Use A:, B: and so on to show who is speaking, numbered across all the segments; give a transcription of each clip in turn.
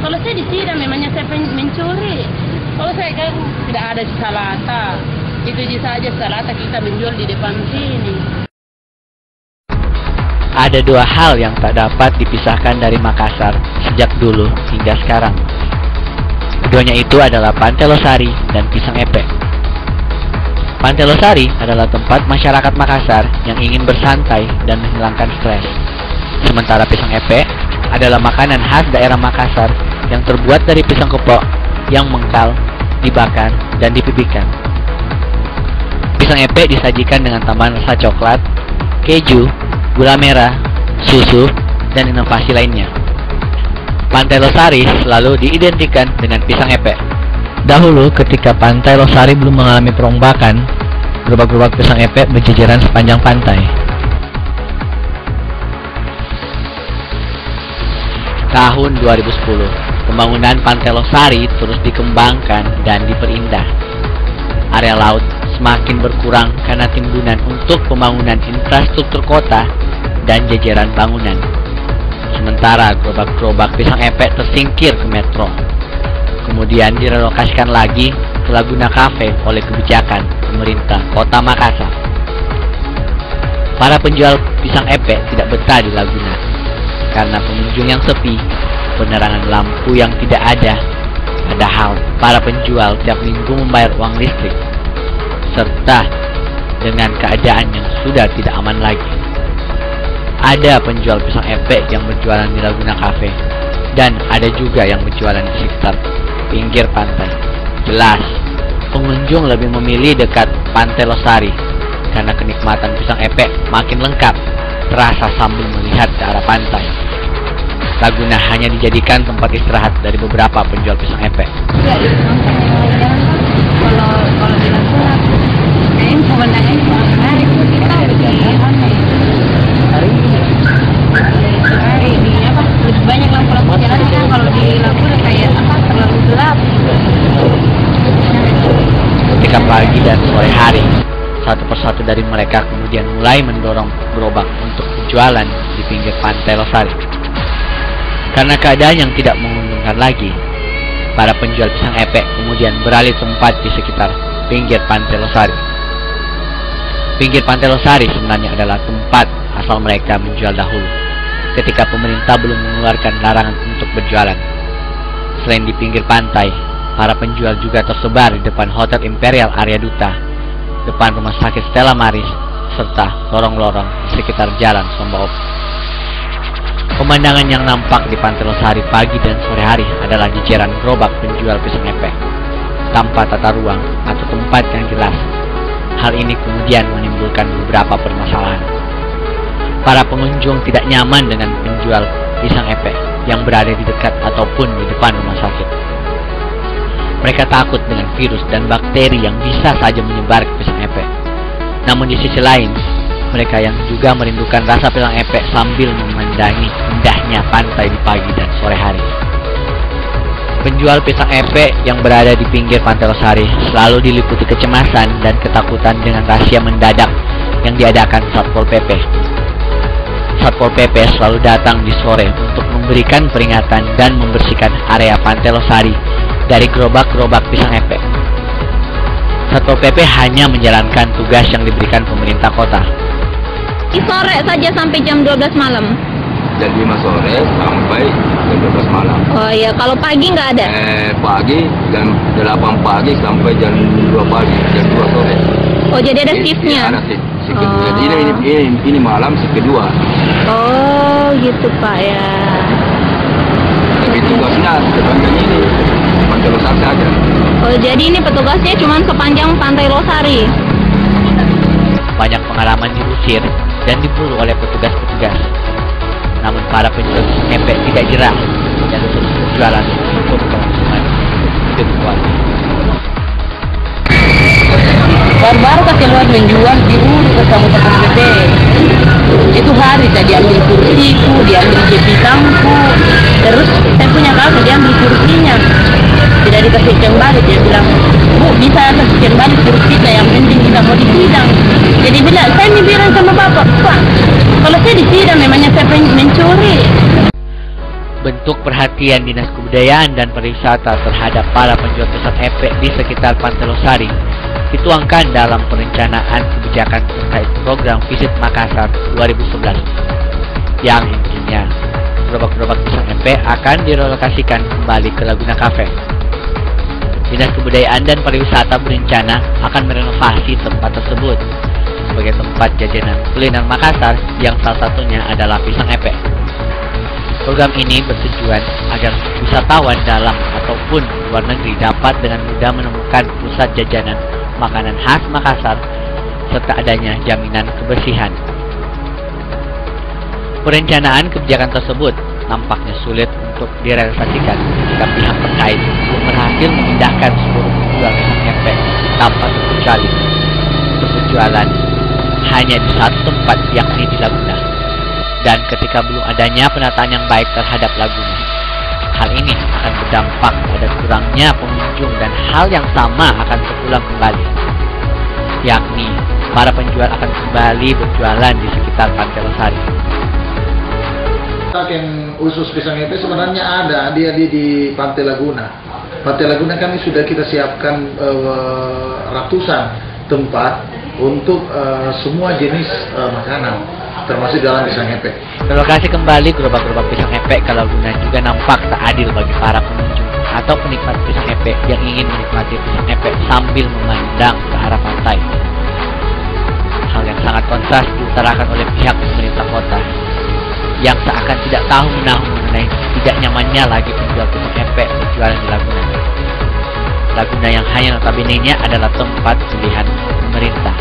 A: Kalau saya di sini memangnya saya mencuri. Kalau saya kan tidak ada sisa lata. Itu saja sisa lata kita menjual di depan sini.
B: Ada dua hal yang tak dapat dipisahkan dari Makassar sejak dulu hingga sekarang. Keduanya itu adalah Pantai Losari dan Pisang Epek. Pantai Losari adalah tempat masyarakat Makassar yang ingin bersantai dan menghilangkan stres. Sementara Pisang Epek adalah makanan khas daerah Makassar yang terbuat dari pisang kepok yang mengkal, dibakar, dan dipipihkan. Pisang Epek disajikan dengan tambahan rasa coklat, keju, gula merah, susu, dan inovasi lainnya. Pantai Losari selalu diidentikan dengan Pisang Epek. Dahulu ketika Pantai Losari belum mengalami perombakan, gerobak-gerobak Pisang Epek berjejeran sepanjang pantai. Tahun 2010, pembangunan Pantai Losari terus dikembangkan dan diperindah. Area laut semakin berkurang karena timbunan untuk pembangunan infrastruktur kota dan jajaran bangunan. Sementara gerobak-gerobak Pisang Epek tersingkir ke metro. Kemudian direlokasikan lagi ke Laguna Cafe oleh kebijakan pemerintah Kota Makassar. Para penjual Pisang Epek tidak betah di Laguna karena pengunjung yang sepi, penerangan lampu yang tidak ada, padahal para penjual tiap minggu membayar uang listrik, serta dengan keadaan yang sudah tidak aman lagi. Ada penjual Pisang Epek yang berjualan di Laguna Cafe, dan ada juga yang berjualan di sekitar pinggir pantai. Jelas, pengunjung lebih memilih dekat Pantai Losari karena kenikmatan Pisang Epek makin lengkap, terasa sambil melihat ke arah pantai. Laguna hanya dijadikan tempat istirahat dari beberapa penjual Pisang Epek.
A: Ya, kalau di Laguna, kayaknya pemandangannya kurang menarik. Kita lebih aneh. Hari ini apa? Lebih banyak lampu-lampu jalan kan, kalau di Laguna kayak apa? Terlalu gelap.
B: Ketika pagi dan sore hari, satu persatu dari mereka kemudian mulai mendorong gerobak untuk berjualan di pinggir Pantai Losari. Karena keadaan yang tidak menguntungkan lagi, para penjual Pisang Epek kemudian beralih tempat di sekitar pinggir Pantai Losari. Pinggir Pantai Losari sebenarnya adalah tempat asal mereka menjual dahulu, ketika pemerintah belum mengeluarkan larangan untuk berjualan. Selain di pinggir pantai, para penjual juga tersebar di depan Hotel Imperial Area Duta, depan Rumah Sakit Stella Maris, serta lorong-lorong di sekitar Jalan Sombaop. Pemandangan yang nampak di Pantai Losari pagi dan sore hari adalah jajaran gerobak penjual Pisang Epek, tanpa tata ruang atau tempat yang jelas. Hal ini kemudian menimbulkan beberapa permasalahan. Para pengunjung tidak nyaman dengan penjual Pisang Epek yang berada di dekat ataupun di depan rumah sakit. Mereka takut dengan virus dan bakteri yang bisa saja menyebar ke Pisang Epek. Namun di sisi lain, mereka yang juga merindukan rasa Pisang Epek sambil memandangi indahnya pantai di pagi dan sore hari. Penjual Pisang Epek yang berada di pinggir Pantai Losari selalu diliputi kecemasan dan ketakutan dengan razia mendadak yang diadakan Satpol PP. Satpol PP selalu datang di sore untuk memberikan peringatan dan membersihkan area Pantai Losari dari gerobak-gerobak Pisang Epek. Satpol PP hanya menjalankan tugas yang diberikan pemerintah kota.
A: Di sore saja sampai jam 12 malam.
C: Jam 5 sore sampai jam 12 malam.
A: Oh iya, kalau pagi nggak ada?
C: Pagi jam 8 pagi sampai jam 2 pagi, jam 2 sore.
A: Oh, jadi ada shiftnya?
C: Ada shift. Ini malam shift kedua.
A: Oh, gitu Pak ya.
C: Tapi tugasnya sepanjang ini Pantai Losari saja.
A: Oh, jadi ini petugasnya cuma sepanjang Pantai Losari.
B: Banyak pengalaman diusir dan diburu oleh petugas-petugas. Namun para penjual Pisang Epek tidak jerah dan terus berjualan untuk kelangsungan hidup keluarga.
A: Baru-baru keluar menjual di ketemu Satpol PP. Itu hari tadi diambil kursiku, diambil pisangku, terus saya punya kakak diambil kursinya, tidak dikasih kembali. Dia bilang, Bu, bisa kasih kembali kursinya, yang penting kita mau disidang. Jadi bilang, saya ini bilang sama bapak, Pak, kalau saya disidang memangnya saya mencuri.
B: Bentuk perhatian Dinas Kebudayaan dan Pariwisata terhadap para penjual pisang epek di sekitar Pantai Losari dituangkan dalam perencanaan kebijakan terkait program Visit Makassar 2011 yang intinya gerobak-gerobak pisang epek akan direlokasikan kembali ke Laguna Cafe. Dinas Kebudayaan dan Pariwisata berencana akan merenovasi tempat tersebut sebagai tempat jajanan kuliner Makassar yang salah satunya adalah pisang epek. Program ini bertujuan agar wisatawan dalam ataupun luar negeri dapat dengan mudah menemukan pusat jajanan makanan khas Makassar serta adanya jaminan kebersihan. Perencanaan kebijakan tersebut nampaknya sulit untuk direalisasikan jika pihak terkait belum berhasil memindahkan seluruh penjual pisang epek tanpa terkecuali untuk berjualan hanya di satu tempat, yakni di Laguna. Dan ketika belum adanya penataan yang baik terhadap Laguna, hal ini akan berdampak pada kurangnya pengunjung dan hal yang sama akan terulang kembali, yakni para penjual akan kembali berjualan di sekitar Pantai Losari.
D: Yang khusus pisang epek sebenarnya ada di Pantai Laguna. Pantai Laguna kami sudah kita siapkan ratusan tempat untuk semua jenis makanan, termasuk dalam pisang epek.
B: Relokasi kembali gerobak-gerobak pisang epek ke Laguna juga nampak tak adil bagi para pengunjung atau penikmat pisang epek yang ingin menikmati pisang epek sambil memandang ke arah pantai. Hal yang sangat kontras diutarakan oleh pihak pemerintah kota yang seakan tidak tahu menahu mengenai tidak nyamannya lagi penjual pisang epek berjualan di Laguna. Laguna yang hanya notabene-nya adalah tempat pilihan pemerintah.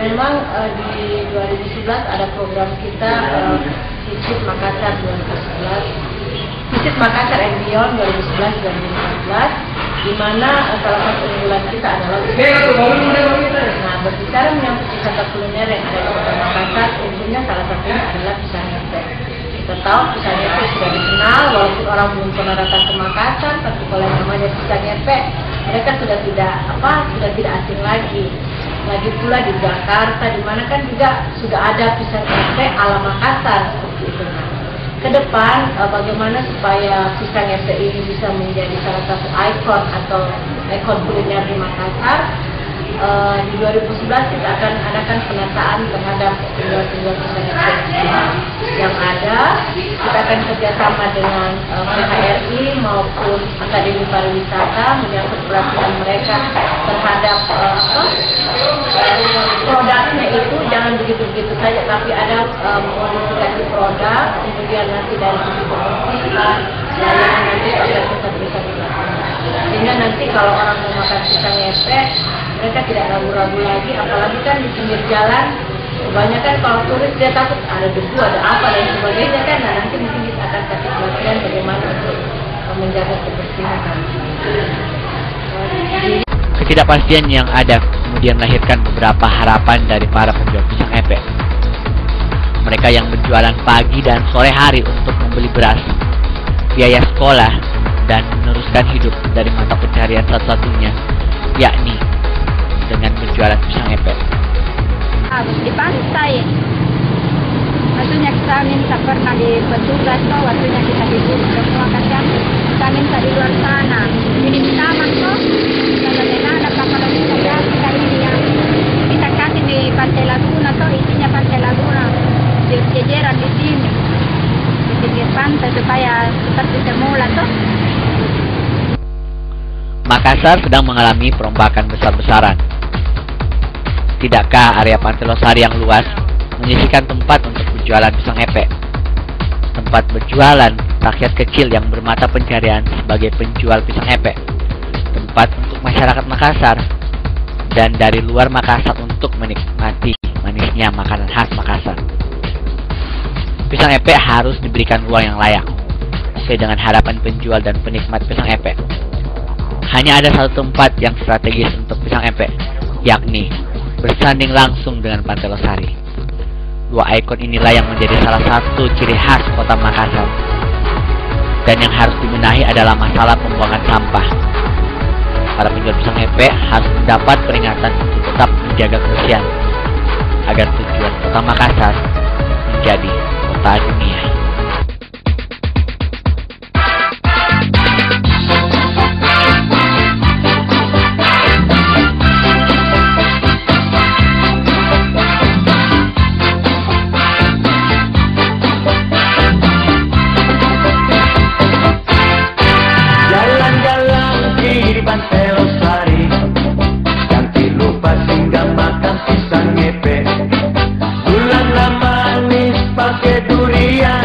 A: Memang di 2011 ada program kita Visit Makassar 2011, Visit Makassar and Beyond 2011-2014, di mana salah satu unggulan kita adalah nah, berbicara menyangkut wisata kuliner yang ada di Kota Makassar, tentunya salah satunya adalah pisang epek. Kita tahu pisang epek sudah dikenal, walaupun orang belum pernah datang ke Makassar, tapi kalau namanya pisang epek, mereka sudah tidak asing lagi. Lagi pula di Jakarta, di mana kan juga sudah ada pisang epek ala Makassar seperti itu. Ke depan, bagaimana supaya pisang epek ini bisa menjadi salah satu ikon atau ikon kuliner di Makassar. Di 2011 kita akan adakan penataan terhadap penjual-penjual pisang epek yang ada. Kita akan kerjasama dengan PHRI maupun Akademi Pariwisata menyangkut perhatian mereka terhadap produknya itu jangan begitu-begitu saja, tapi ada modifikasi produk, kemudian nanti dari sisi pemutihan, layanan nanti akan kita berikan sehingga nanti kalau orang mau makan pisang epek mereka tidak ragu-ragu lagi, apalagi kan di pinggir jalan kebanyakan kalau turis dia takut ada debu, ada apa dan sebagainya kan. Nah, nanti mungkin kita akan kasih pelatihan bagaimana untuk menjaga kebersihan.
B: Ketidakpastian yang ada kemudian melahirkan beberapa harapan dari para penjual pisang epek. Mereka yang berjualan pagi dan sore hari untuk membeli beras, biaya sekolah, dan meneruskan hidup dari mata pencarian satu-satunya, yakni dengan berjualan pisang epek.
E: Di pantai, waktunya kita minta pernah di petugas, waktunya kita diburu semua kacang, kita minta di luar sana. Ini taman kok, kalau ada kapal kita kita ini yang kita kasih di Pantai Laguna isinya Pantai Laguna, jejeran di sini, di pinggir pantai supaya seperti semula
B: Makassar sedang mengalami perombakan besar-besaran. Tidakkah area Pantai Losari yang luas menyisihkan tempat untuk berjualan pisang epek? Tempat berjualan rakyat kecil yang bermata pencarian sebagai penjual pisang epek. Tempat untuk masyarakat Makassar dan dari luar Makassar untuk menikmati manisnya makanan khas Makassar. Pisang epek harus diberikan ruang yang layak sesuai dengan harapan penjual dan penikmat pisang epek. Hanya ada satu tempat yang strategis untuk pisang epek, yakni bersanding langsung dengan Pantai Losari. Dua ikon inilah yang menjadi salah satu ciri khas kota Makassar. Dan yang harus dibenahi adalah masalah pembuangan sampah. Para penjual pisang epek harus mendapat peringatan untuk tetap menjaga kebersihan agar tujuan kota Makassar menjadi kota dunia.
F: Ngepe. Gulana manis pakai durian.